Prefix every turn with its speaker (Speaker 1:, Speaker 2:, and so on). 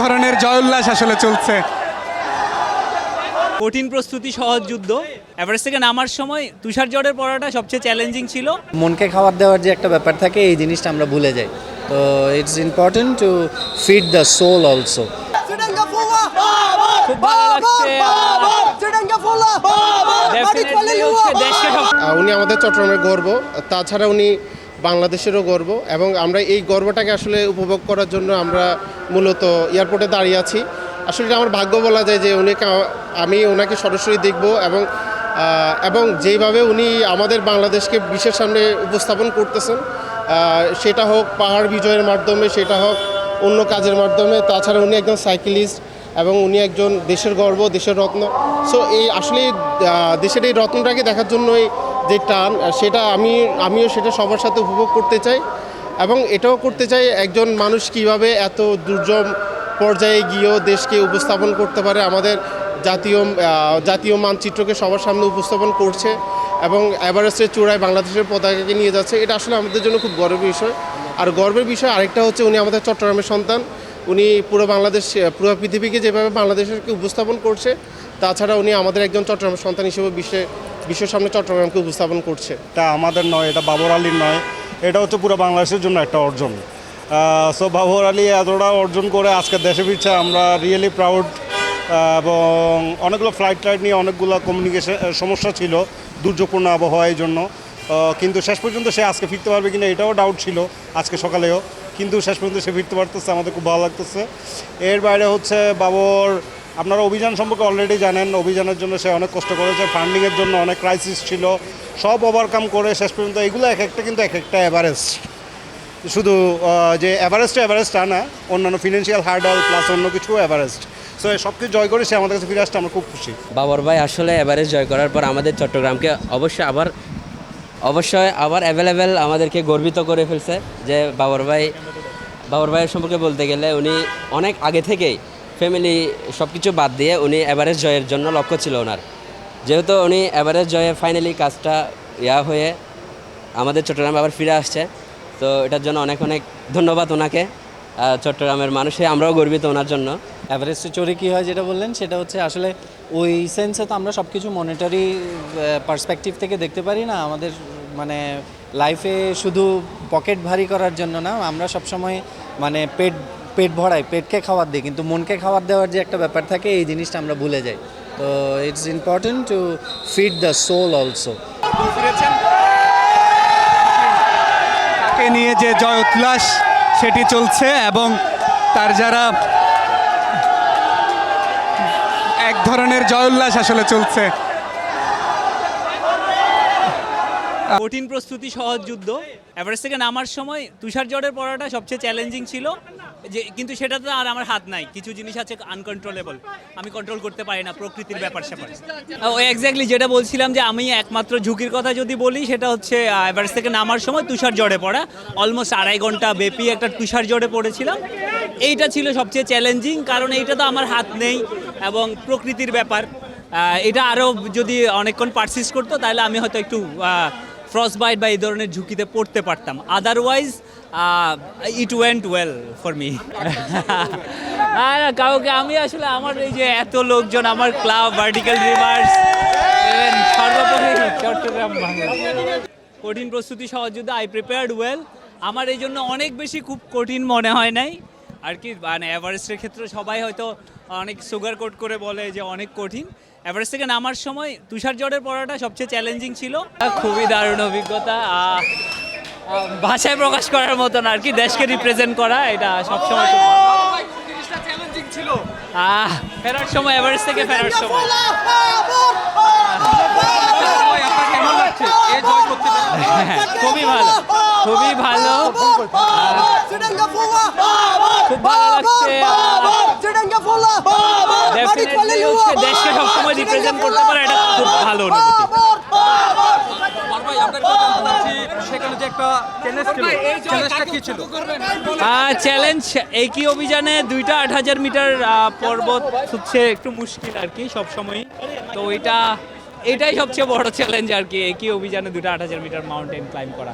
Speaker 1: ধরনের জয় উল্লাস আসলে চলছে।
Speaker 2: কঠিন প্রস্তুতি সহজ যুদ্ধ। এভারেস্ট থেকে নামার সময় তুষার ঝড়ের পড়াটা সবচেয়ে চ্যালেঞ্জিং ছিল।
Speaker 3: মনকে খাবার দেওয়ার যে একটা ব্যাপার থাকে, এই জিনিসটা আমরা ভুলে যাই। তো it's important to feed the soul also.
Speaker 2: খুব ভালো লাগছে। Definitely হচ্ছে দেশকে
Speaker 4: উনি আমাদের চট্টগ্রামের গর্ব, তাছাড়া উনি বাংলাদেশেরও গর্ব, এবং আমরা এই গর্বটাকে আসলে উপভোগ করার জন্য আমরা মূলত এয়ারপোর্টে দাঁড়িয়ে আছি। আসলে এটা আমার ভাগ্য বলা যায় যে আমি ওনাকে সরাসরি দেখব, এবং যেইভাবে উনি আমাদের বাংলাদেশকে বিশ্বের সামনে উপস্থাপন করতেছেন, সেটা হোক পাহাড় বিজয়ের মাধ্যমে, সেটা হোক অন্য কাজের মাধ্যমে। তাছাড়া উনি একজন সাইক্লিস্ট এবং উনি একজন দেশের গর্ব, দেশের রত্ন। সো এই আসলে দেশের এই রত্নটাকে দেখার জন্যই যে টান, সেটা আমিও সেটা সবার সাথে উপভোগ করতে চাই, এবং এটাও করতে চাই একজন মানুষ কিভাবে এত দুর্যম পর্যায়ে গিয়েও দেশকে উপস্থাপন করতে পারে, আমাদের জাতীয় মানচিত্রকে সবার সামনে উপস্থাপন করছে এবং এভারেস্টের চূড়ায় বাংলাদেশের পতাকাকে নিয়ে যাচ্ছে। এটা আসলে আমাদের জন্য খুব গর্বের বিষয়। আর গর্বের বিষয় আরেকটা হচ্ছে, উনি আমাদের চট্টগ্রামের সন্তান। উনি পুরো পুরো পৃথিবীকে যেভাবে বাংলাদেশকে উপস্থাপন করছে, তাছাড়া উনি আমাদের একজন চট্টগ্রামের সন্তান হিসেবে বিশ্বের সামনে চট্টগ্রামকে উপস্থাপন করছে।
Speaker 5: এটা আমাদের নয়, এটা বাবর আলীর নয়, এটা হচ্ছে পুরো বাংলাদেশের জন্য একটা অর্জন। সো বাবর আলী এতটা অর্জন করে আজকে দেশে ফিরছে, আমরা রিয়েলি প্রাউড। এবং অনেকগুলো ফ্লাইট নিয়ে অনেকগুলো কমিউনিকেশন সমস্যা ছিল দুর্যোগপূর্ণ আবহাওয়ার জন্য, কিন্তু শেষ পর্যন্ত সে আজকে ফিরতে পারবে কিনা এটাও ডাউট ছিল আজকে সকালেও, কিন্তু শেষ পর্যন্ত সে ফিরতে পারতেছে, আমাদের খুব ভালো লাগতেছে। এর বাইরে হচ্ছে বাবর, আপনারা অভিযান সম্পর্কে অলরেডি জানেন, অভিযানের জন্য সে অনেক কষ্ট করেছে, ফান্ডিংয়ের জন্য অনেক ক্রাইসিস ছিল, সব ওভারকাম করে শেষ পর্যন্ত এগুলো এক একটা কিন্তু এক একটা এভারেস্ট। শুধু যে এভারেস্ট তা না, অন্যান্য ফিনান্সিয়াল হার্ডল প্লাস অন্য কিছু এভারেস্ট। সো সব কিছু জয় করে সে আমাদের কাছে ফিরে আসতে আমরা খুব খুশি।
Speaker 6: বাবর ভাই আসলে এভারেস্ট জয় করার পর আমাদের চট্টগ্রামকে অবশ্যই আবার অ্যাভেলেবেল আমাদেরকে গর্বিত করে ফেলছে। যে বাবর ভাইয়ের সম্পর্কে বলতে গেলে উনি অনেক আগে থেকেই ফ্যামিলি সব কিছু বাদ দিয়ে উনি এভারেস্ট জয়ের জন্য লক্ষ্য ছিল ওনার। যেহেতু উনি এভারেস্ট জয়ে ফাইনালি কাজটা হয়ে আমাদের চট্টগ্রামে আবার ফিরে আসছে, তো এটার জন্য অনেক অনেক ধন্যবাদ ওনাকে। চট্টগ্রামের মানুষে আমরাও গর্বিত ওনার জন্য।
Speaker 3: এভারেস্টে চড়ে কী হয় যেটা বললেন, সেটা হচ্ছে আসলে ওই সেন্সে তো আমরা সব কিছু মনিটারি পার্সপেক্টিভ থেকে দেখতে পারি না। আমাদের মানে লাইফে শুধু পকেট ভারী করার জন্য না, আমরা সবসময় মানে পেট ভরাই, পেটকে খাবার দিই, কিন্তু মনকে খাবার দেওয়ার যে একটা ব্যাপার থাকে, এই জিনিসটা আমরা ভুলে যাই। তো it's important to feed the soul also.
Speaker 1: তাকে নিয়ে যে জয় উল্লাস সেটি চলছে, এবং তার যারা এক ধরনের জয় উল্লাস আসলে চলছে।
Speaker 2: কঠিন প্রস্তুতি সহজ যুদ্ধ। এভারেস্ট থেকে নামার সময় তুষার ঝড়ের পড়াটা সবচেয়ে চ্যালেঞ্জিং ছিল, কিন্তু সেটা তো আর আমার হাত নাই। কিছু জিনিস আছে আনকন্ট্রোলেবল, আমি কন্ট্রোল করতে পারি না, প্রকৃতির ব্যাপার স্যাপার। ওই এক্স্যাক্টলি যেটা বলছিলাম, যে আমি একমাত্র ঝুঁকির কথা যদি বলি, সেটা হচ্ছে এভারেস্ট থেকে নামার সময় তুষার ঝড়ে পড়া। অলমোস্ট 2.5 ঘন্টা ব্যাপী একটা তুষার ঝড়ে পড়েছিলাম। এইটা ছিল সবচেয়ে চ্যালেঞ্জিং, কারণ এইটা তো আমার হাত নেই এবং প্রকৃতির ব্যাপার। এটা আরও যদি অনেকক্ষণ পারসিস্ট করতো, তাহলে আমি হয়তো একটু ফ্রস্টবাইট বা এই ধরনের ঝুঁকিতে পড়তে পারতাম। Otherwise it went well for me. কাউকে আমি আসলে আমার এই যে এত লোকজন, আমার ক্লাব ভার্টিক্যাল রিভার্স, সর্বোপরি চট্টগ্রাম কঠিন প্রস্তুতি সহজ যুদ্ধ। I prepared well. আমার এই জন্য অনেক বেশি খুব কঠিন মনে হয় নাই আর কি। মানে এভারেস্টের ক্ষেত্রে সবাই হয়তো অনেক সুগার কোট করে বলে যে অনেক কঠিন। এভারেস্ট থেকে নামার সময় তুষার ঝড়ের পড়াটা সবচেয়ে চ্যালেঞ্জিং ছিল। খুবই দারুণ অভিজ্ঞতা, ভাষায় প্রকাশ করার মতন আর কি। দেশকে রিপ্রেজেন্ট করা, এটা সবসময় ফেরার সময়, এভারেস্ট থেকে ফেরার সময় খুবই ভালো, খুবই ভালো, খুব ভালো লাগছে। ডেফিনেটলি হচ্ছে দেশকে সবসময় রিপ্রেজেন্ট করতে পারে, এটা খুব ভালো অনুভূতি। চ্যালেঞ্জ একই অভিযানে 2টা 8000 মিটার পর্বত হচ্ছে একটু মুশকিল আর কি সবসময়। তো এটাই সবচেয়ে বড় চ্যালেঞ্জ আর কি, একই অভিযানে 2টা 8000 মিটার মাউন্টেন ক্লাইম্ব করা।